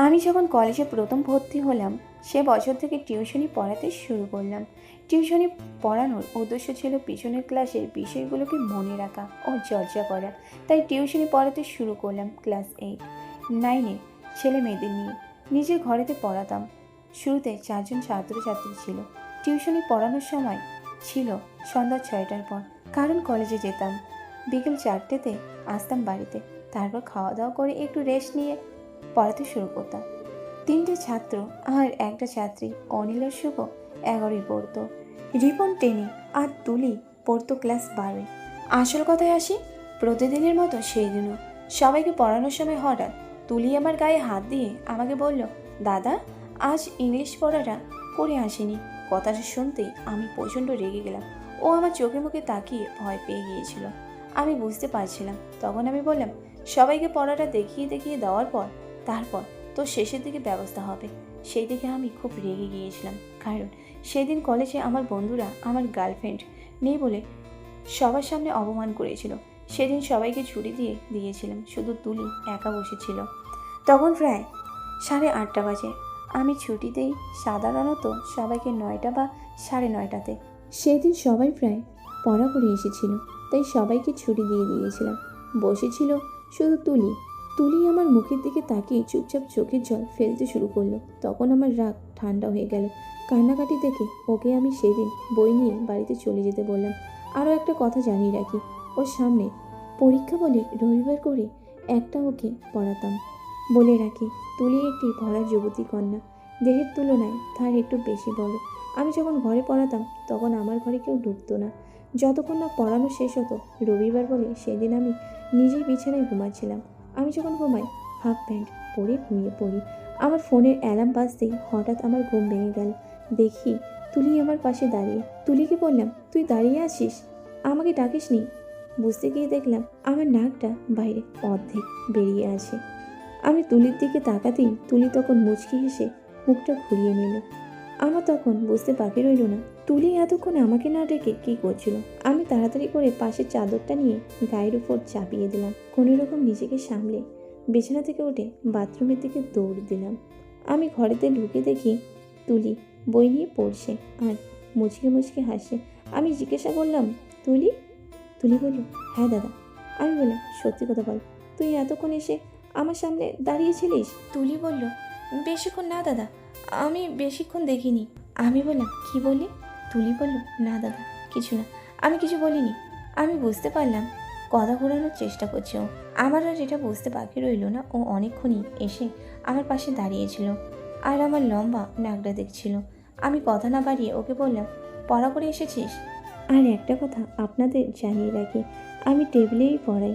আমি যখন কলেজে প্রথম ভর্তি হলাম সে বছর থেকে টিউশনি পড়াতে শুরু করলাম। টিউশনি পড়ানোর উদ্দেশ্য ছিল পিছনের ক্লাসের বিষয়গুলোকে মনে রাখা ও চর্চা করা। তাই টিউশনি পড়াতে শুরু করলাম ক্লাস 8-9-এ ছেলে মেয়েদের নিয়ে। নিজের ঘরেতে পড়াতাম। শুরুতে 4জন ছাত্রছাত্রী ছিল। টিউশনি পড়ানোর সময় ছিল সন্ধ্যা 6টার পর, কারণ কলেজে যেতাম। বিকেল 4টেতে আসতাম বাড়িতে। তারপর খাওয়া দাওয়া করে একটু রেস্ট নিয়ে পড়াতে শুরু করতাম। 3টে ছাত্র আর একটা ছাত্রী অনিল আর শুভ 11ই পড়তো, রিপন 10-এ আর তুলি পড়তো ক্লাস 12-এ। আসল কথায় আসি, প্রতিদিনের মতো সেই দিনও সবাইকে পড়ানোর সময় হঠাৎ তুলি আমার গায়ে হাত দিয়ে আমাকে বলল, দাদা আজ ইংলিশ পড়াটা করে আসেনি। কথাটা শুনতেই আমি প্রচণ্ড রেগে গেলাম। ও আমার চোখে মুখে তাকিয়ে ভয় পেয়ে গিয়েছিল। আমি বুঝতে পারছিলাম। তখন আমি বললাম, সবাইকে পড়াটা দেখিয়ে দেখিয়ে দেওয়ার পর তারপর তো শেষের দিকে ব্যবস্থা হবে। সেই দিকে আমি খুব রেগে গিয়েছিলাম, কারণ সেদিন কলেজে আমার বন্ধুরা আমার গার্লফ্রেন্ড নেই বলে সবার সামনে অপমান করেছিল। সেদিন সবাইকে ছুটি দিয়েছিলাম, শুধু তুলি একা বসেছিল। তখন প্রায় 8:30 বাজে। আমি ছুটি দেই সাধারণত সবাইকে 9টা বা 9:30-তে। সেদিন সবাই প্রায় পড়া করে এসেছিল, তাই সবাইকে ছুটি দিয়ে দিয়েছিলাম। বসেছিল শুধু তুলি। তুলি আমার মুখের দিকে তাকিয়ে চুপচাপ চোখের জল ফেলতে শুরু করলো। তখন আমার রাগ ঠান্ডা হয়ে গেল। কান্নাকাটি দেখে ওকে আমি সেদিন বই নিয়ে বাড়িতে চলে যেতে বললাম। আরও একটা কথা জানিয়ে রাখি, ওর সামনে পরীক্ষা বলে রবিবার করে একটা ওকে পড়াতাম। বলে রাখি, তুলি একটি ভরা যুবতী কন্যা। দেহের তুলনায় তার একটু বেশি বড়। আমি যখন ঘরে পড়াতাম তখন আমার ঘরে কেউ ঢুকতো না যতক্ষণ না পড়ানো শেষ হতো। রবিবার বলে সেদিন আমি নিজেই বিছানায় ঘুমাচ্ছিলাম। আমি যখন ঘুমাই হাফ প্যান্ট পরে ঘুমিয়ে পড়ি। আমার ফোনের অ্যালার্ম বাজতেই হঠাৎ আমার ঘুম ভেঙে গেল। দেখি তুলি আমার পাশে দাঁড়িয়ে। তুলিকে বললাম, তুই দাঁড়িয়ে আছিস, আমাকে ডাকিসনি? বুঝতে গিয়ে দেখলাম আমার নাকটা বাইরে অর্ধেক বেরিয়ে আছে। আমি তুলির দিকে তাকাতেই তুলি তখন মুচকি হেসে মুখটা ঘুরিয়ে নিল। আমার তখন বুঝতে বাকি রইল না তুলি এতক্ষণ আমাকে না ডেকে কী করছিল। আমি তাড়াতাড়ি করে পাশের চাদরটা নিয়ে গায়ের উপর চাপিয়ে দিলাম। কোনো রকম নিজেকে সামলে বিছানা থেকে উঠে বাথরুমের দিকে দৌড় দিলাম। আমি ঘরেতে ঢুকে দেখি তুলি বই নিয়ে পড়ছে আর মুচকে মুচকে হাসে। আমি জিজ্ঞাসা করলাম, তুলি? তুলি বলল, হ্যাঁ দাদা। আমি বললাম, সত্যি কথা বল, তুই এতক্ষণ এসে আমার সামনে দাঁড়িয়েছিলিস? তুলি বলল, বেশিক্ষণ না দাদা, আমি বেশিক্ষণ দেখিনি। আমি বললাম, কি বললি? তুলি বলল, না দাদা কিছু না, আমি কিছু বলিনি। আমি বুঝতে পারলাম কথা ঘোরানোর চেষ্টা করছে ও। আমার আর এটা বুঝতে বাকি রইল না ও অনেকক্ষণই এসে আমার পাশে দাঁড়িয়েছিল আর আমার লম্বা নাকটা দেখছিল। আমি কথা না বাড়িয়ে ওকে বললাম, পড়া করে এসেছিস? আর একটা কথা আপনাদের জানিয়ে রাখি, আমি টেবিলেই পড়াই।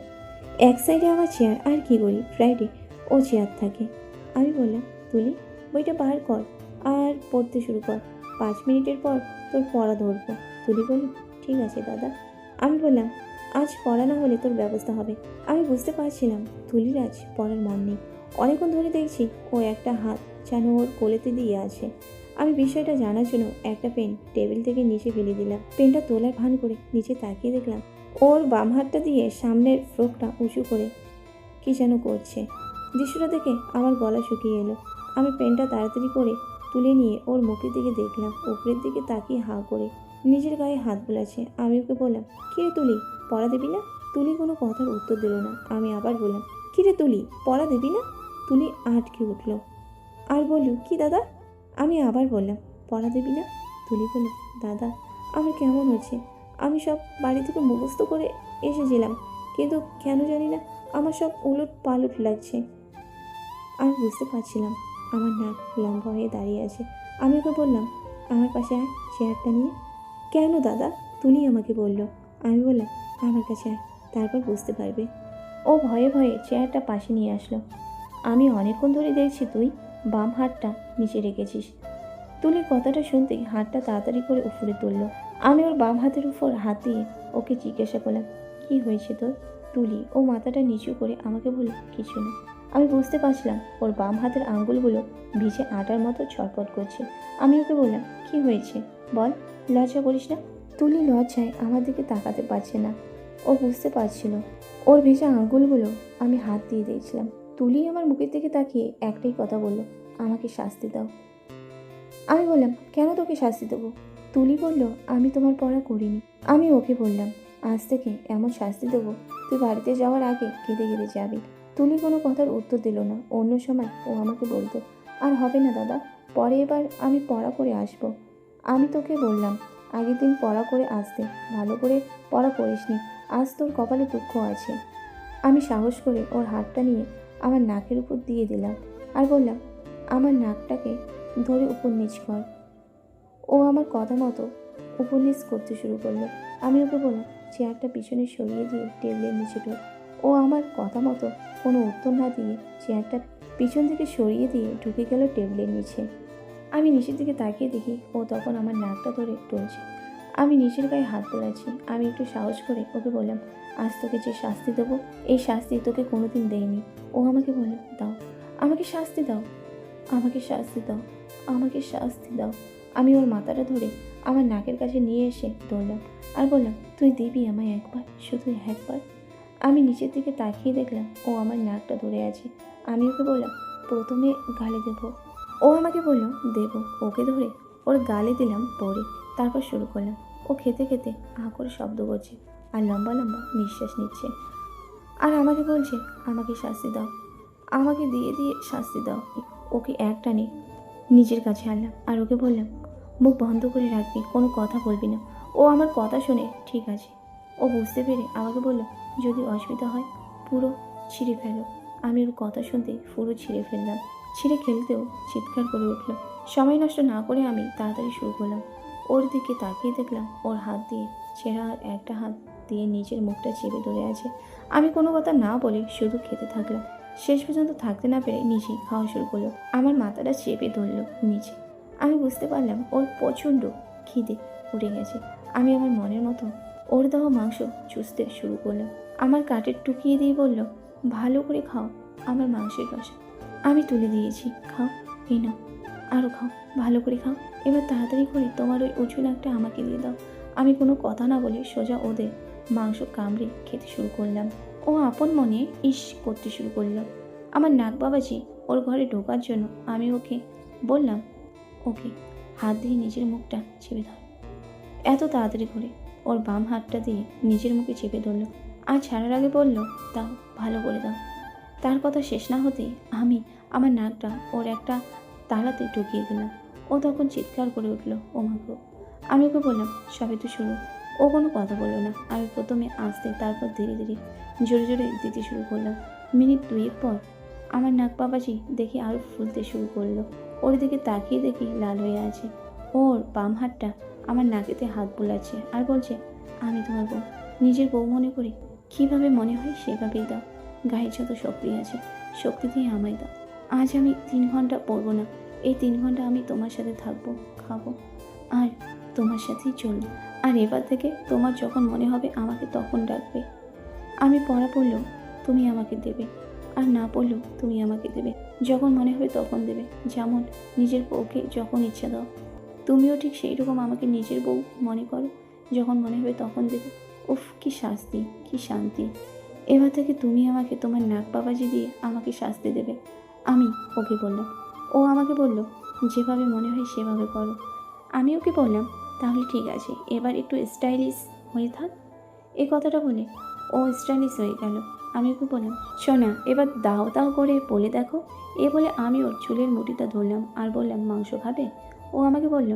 এক সাইডে আমার চেয়ার, আর কি করি, ফ্রাইডে ও চেয়ার থাকে। আমি বললাম, তুলি বইটা বার কর আর পড়তে শুরু কর। 5 মিনিটের পর তোর পড়া ধরবো। তুলি বলল, ঠিক আছে দাদা। আমি বললাম, আজ পড়া না হলে তোর ব্যবস্থা হবে। আমি বুঝতে পারছিলাম তুলির আজ পড়ার মন নেই। অনেকক্ষণ ধরে দেখছি ও একটা হাত যেন ওর কোলেতে দিয়ে আছে। আমি বিষয়টা জানার জন্য একটা পেন টেবিল থেকে নিচে ফেলে দিলাম। পেনটা তোলার ভান করে নিচে তাকিয়ে দেখলাম ওর বাম হাতটা দিয়ে সামনের ফ্রকটা উঁচু করে কি যেন করছে। দৃশ্যটা দেখে আমার গলা শুকিয়ে এলো। আমি পেনটা তাড়াতাড়ি করে তুলে নিয়ে ওর মুখের দিকে দেখলাম, উপরের দিকে তাকিয়ে হাঁ করে নিজের গায়ে হাত বোলাচ্ছে। আমি ওকে বললাম, কিরে তুলি, পড়া দিবি না? তুলি কোনো কথার উত্তর দিল না। আমি আবার বললাম, কিরে তুলি, পড়া দিবি না? তুলি আটকে উঠল আর বলল, কি দাদা? আমি আবার বললাম, পড়া দিবি না? তুলি বলল, দাদা আমার কেমন হচ্ছে, আমি সব বাড়ি থেকে মুখস্থ করে এসেছিলাম, কিন্তু কেন জানি না আমার সব উলট পালট লাগছে। আমি বুঝতে পারছিলাম আমার নাক লম্বা হয়ে দাঁড়িয়ে আছে। আমি ওকে বললাম, আমার পাশে আয় চেয়ারটা নিয়ে। কেন দাদা? তুলি আমাকে বলল। আমি বললাম, আমার কাছে আয়, তারপর বুঝতে পারবে। ও ভয়ে ভয়ে চেয়ারটা পাশে নিয়ে আসলো। আমি অনেকক্ষণ ধরে দেখছি তুই বাম হাতটা নিচে রেখেছিস। তুলির কথাটা শুনতেই হাতটা তাড়াতাড়ি করে উপরে তুলল। আমি ওর বাম হাতের উপর হাত দিয়ে ওকে জিজ্ঞাসা করলাম, কি হয়েছে তোর? তুলি ও মাথাটা নিচু করে আমাকে বলল, কিছু না। আমি বুঝতে পারছিলাম ওর বাম হাতের আঙ্গুলগুলো ভিজে আটার মতো ছটপট করছে। আমি ওকে বললাম, কি হয়েছে বল, লজ্জা করিস না। তুলি লজ্জায় আমার দিকে তাকাতে পারছে না। ও বুঝতে পারছিল ওর ভেজা আঙ্গুলগুলো আমি হাত দিয়ে দিয়েছিলাম। তুলি আমার মুখের দিকে তাকিয়ে একটাই কথা বলল, আমাকে শাস্তি দাও। আমি বললাম, কেন তোকে শাস্তি দেবো? তুলি বলল, আমি তোমার পড়া করিনি। আমি ওকে বললাম, আজ থেকে এমন শাস্তি দেবো তুই বাড়িতে যাওয়ার আগে কেঁদে কেঁদে যাবি। তুলি কোনো কথার উত্তর দিল না। অন্য সময় ও আমাকে বলতো, আর হবে না দাদা, পরে এবার আমি পড়া করে আসবো। আমি তোকে বললাম আগের দিন পড়া করে আসতে, ভালো করে পড়া করিসনি, আজ তোর কপালে দুঃখ আছে। আমি সাহস করে ওর হাতটা নিয়ে আমার নাকের উপর দিয়ে দিলাম আর বললাম, আমার নাকটাকে ধরে উপর নিচ কর। ও আমার কথা মতো উপর নিচ করতে শুরু করলো। আমি ওকে বললাম, চেয়ারটা পিছনে সরিয়ে দিয়ে টেবিলের নিচে ঢোক। ও আমার কথা মতো কোনো উত্তর না দিয়ে চেয়ারটা পিছন থেকে সরিয়ে দিয়ে ঢুকে গেল টেবিলের নিচে। আমি নিচের দিকে তাকিয়ে দেখি ও তখন আমার নাকটা ধরে টলছে। আমি নিচের গায়ে হাত বোলাচ্ছি। আমি একটু সাহস করে ওকে বললাম, আজ তোকে যে শাস্তি দেবো, এই শাস্তি তোকে কোনোদিন দেয়নি। ও আমাকে বলল, দাও, আমাকে শাস্তি দাও, আমাকে শাস্তি দাও, আমাকে শাস্তি দাও। আমি ওর মাথাটা ধরে আমার নাকের কাছে নিয়ে এসে ধরলাম আর বললাম, তুই দিবি আমায় একবার, শুধু একবার? আমি নিচের দিকে তাকিয়ে দেখলাম ও আমার নাকটা ধরে আছে। আমি ওকে বললাম, প্রথমে গালে দেবো। ও আমাকে বলল, দেবো। ওকে ধরে ওর গালে দিলাম পরে, তারপর শুরু করলাম। ও খেতে খেতে আ করে শব্দ করছে আর লম্বা লম্বা নিঃশ্বাস নিচ্ছে আর আমাকে বলছে, আমাকে শাস্তি দাও, আমাকে দিয়ে দিয়ে শাস্তি দাও। ওকে একটানে নিজের কাছে আনলাম আর ওকে বললাম, মুখ বন্ধ করে রাখবি, কোনো কথা বলবি না। ও আমার কথা শুনে ঠিক আছে। ও বুঝতে পেরে আমাকে বলল, যদি অসুবিধা হয় পুরো ছিঁড়ে ফেলো। আমি ওর কথা শুনতে পুরো ছিঁড়ে ফেললাম। ছিঁড়ে খেলতেও চিৎকার করে উঠল। সময় নষ্ট না করে আমি তাড়াতাড়ি শুরু করলাম। ওর দিকে তাকিয়ে দেখলাম ওর হাত দিয়ে ছেঁড়া একটা হাত দিয়ে নিজের মুখটা চেপে ধরে আছে। আমি কোনো কথা না বলে শুধু খেতে থাকলাম। শেষ পর্যন্ত থাকতে না পেরে নিজেই খাওয়া শুরু করলো। আমার মাথাটা চেপে ধরলো নিচে। আমি বুঝতে পারলাম ওর প্রচণ্ড খিদে উঠে গেছে। আমি আমার মনের মতো ওর দেওয়া মাংস চুষতে শুরু করলাম। আমার কাটের টুকিয়ে দিয়ে বলল, ভালো করে খাও আমার মাংসের কষা। আমি তুলে দিয়েছি, খাও, এই নাও, আরও খাও, ভালো করে খাও। এবার তাড়াতাড়ি করে তোমার ওই উঁচু নাকটা আমাকে দিয়ে দাও। আমি কোনো কথা না বলে সোজা ওদের মাংস কামড়ে খেতে শুরু করলাম। ও আপন মনে ইস করতে শুরু করলো। আমার নাক বাবাজি ওর ঘরে ঢোকার জন্য আমি ওকে বললাম, ওকে হাত দিয়ে নিজের মুখটা চেপে ধর। এত তাড়াতাড়ি করে ওর বাম হাতটা দিয়ে নিজের মুখে চেপে ধরলো আর ছাড়ার আগে বলল, দাও, ভালো করে দাও। তার কথা শেষ না হতেই আমি আমার নাকটা ওর একটা তালাতে ঢুকিয়ে দিলাম। ও তখন চিৎকার করে উঠলো, ও মা গো! আমি ওকে বললাম, সবে তো শুরু। ও কোনো কথা বললো না। আমি প্রথমে আস্তে, তারপর ধীরে ধীরে জোরে জোরে দিতে শুরু করলাম। মিনিট দুয়েক পর আমার নাক বাবাজি দেখি আরও ফুলতে শুরু করলো। ওর দিকে তাকিয়ে দেখি লাল হয়ে আছে। ওর বাম হাতটা আমার নাকেতে হাত বোলাচ্ছে আর বলছে, আমি তোমার বউ, নিজের বউ মনে করি কীভাবে মনে হয় সেভাবেই দাও। গায়ে যত শক্তি আছে শক্তি দিয়ে আমায় দাও। আজ আমি 3 ঘন্টা পড়বো না। এই 3 ঘন্টা আমি তোমার সাথে থাকবো, খাবো আর তোমার সাথেই চলবো। আর এবার থেকে তোমার যখন মনে হবে আমাকে তখন ডাকবে। আমি পড়া পড়লেও তুমি আমাকে দেবে, আর না পড়লেও তুমি আমাকে দেবে। যখন মনে হবে তখন দেবে, যেমন নিজের বউকে যখন ইচ্ছা দাও। তুমিও ঠিক সেই রকম আমাকে নিজের বউ মনে করো, যখন মনে হবে তখন দেবে। উফ, কি শাস্তি, কি শান্তি! এবার থেকে তুমি আমাকে তোমার নাক বাবাজি দিয়ে আমাকে শাস্তি দেবে। আমি ওকে বললাম। ও আমাকে বলল, যেভাবে মনে হয় সেভাবে করো। আমি ওকে বললাম, তাহলে ঠিক আছে, এবার একটু স্টাইলিশ হয়ে থাক। এই কথাটা বলে ও স্টাইলিশ হয়ে গেল। আমি ওকে বললাম, শোনা, এবার দাও দাও করে বলে দেখো। এ বলে আমি ওর চুলের মুঠিটা ধরলাম আর বললাম, মাংস খাবে? ও আমাকে বলল,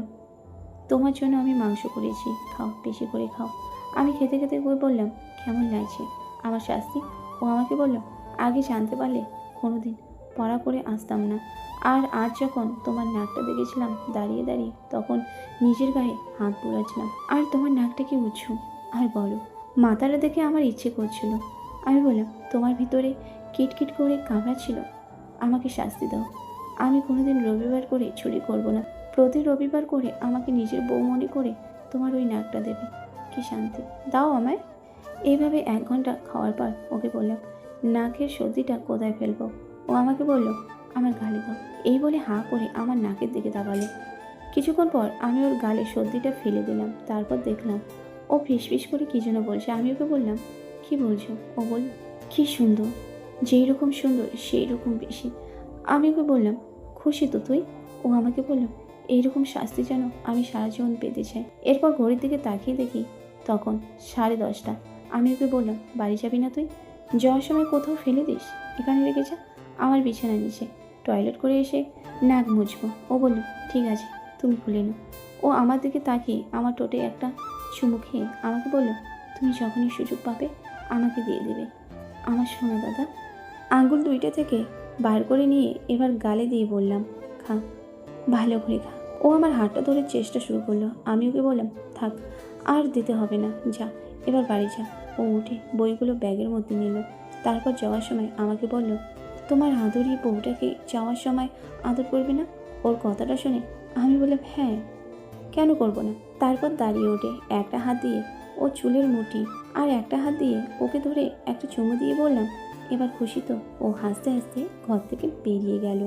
তোমার জন্য আমি মাংস করেছি, খাও, বেশি করে খাও। আমি খেতে খেতে বললাম, কেমন লাগছে আমার শাস্তি? ও আমাকে বলল, আগে জানতে পারলে কোনোদিন পড়া করে আসতাম না। আর আজ যখন তোমার নাকটা দেখেছিলাম দাঁড়িয়ে দাঁড়িয়ে, তখন নিজের গায়ে হাত বুলাচ্ছিলাম। আর তোমার নাকটা কি উঁচু আর বলো, মাথাটা দেখে আমার ইচ্ছে করছিল। আমি বললাম, তোমার ভিতরে কিটকিট করে কামড়াচ্ছিল। আমাকে শাস্তি দাও। আমি কোনোদিন রবিবার করে চুরি করব না। প্রতি রবিবার করে আমাকে নিজের বউ মনে করে তোমার ওই নাকটা দেবে। কি শান্তি! দাও আমায়। এইভাবে 1 ঘন্টা খাওয়ার পর ওকে বললাম, নাকের সর্দিটা কোথায় ফেলবো? ও আমাকে বলল, আমার গালে দাও। এই বলে হাঁ করে আমার নাকের দিকে তাকালো। কিছুক্ষণ পর আমি ওর গালে সর্দিটা ফেলে দিলাম। তারপর দেখলাম ও ফিসফিস করে কী যেন বলছে। আমি ওকে বললাম, কি বলছো? ও বলল, কি সুন্দর, যেই রকম সুন্দর সেই রকম বেশি। আমি ওকে বললাম, খুশি তো তুই? ও আমাকে বলল, এইরকম শাস্তি যেন আমি সারা জীবন পেতে চাই। এরপর ঘড়ির দিকে তাকিয়ে দেখি তখন 10:30। আমি ওকে বললাম, বাড়ি যাবি না তুই? যাওয়ার সময় কোথাও ফেলে দিস, এখানে রেখে যা, আমার বিছানার নিচে। টয়লেট করে এসে নাক মুছবো। ও বলল, ঠিক আছে, তুমি খুলে নাও। ও আমার দিকে তাকিয়ে আমার ঠোঁটে একটা চুমু খেয়ে আমাকে বলল, তুমি যখনই সুযোগ পাবে আমাকে দিয়ে দেবে আমার সোনা দাদা। আঙ্গুল দুইটা থেকে বার করে নিয়ে এবার গালে দিয়ে বললাম, খা, ভালো করে খা। ও আমার হাতটা ধরে চেষ্টা শুরু করলো। আমি ওকে বললাম, থাক, আর দিতে হবে না, যা, এবার বাড়ি যা। ও উঠে বইগুলো ব্যাগের মধ্যে নিল। তারপর যাওয়ার সময় আমাকে বলল, তোমার আদরি বউটাকে যাওয়ার সময় আদর করবে না? ওর কথাটা শুনে আমি বললাম, হ্যাঁ, কেন করবো না। তারপর দাঁড়িয়ে ওঠে, একটা হাত দিয়ে ও চুলের মুঠি আর একটা হাত দিয়ে ওকে ধরে একটা চুমু দিয়ে বললাম, এবার খুশি তো? ও হাসতে হাসতে ঘর থেকে বেরিয়ে গেল।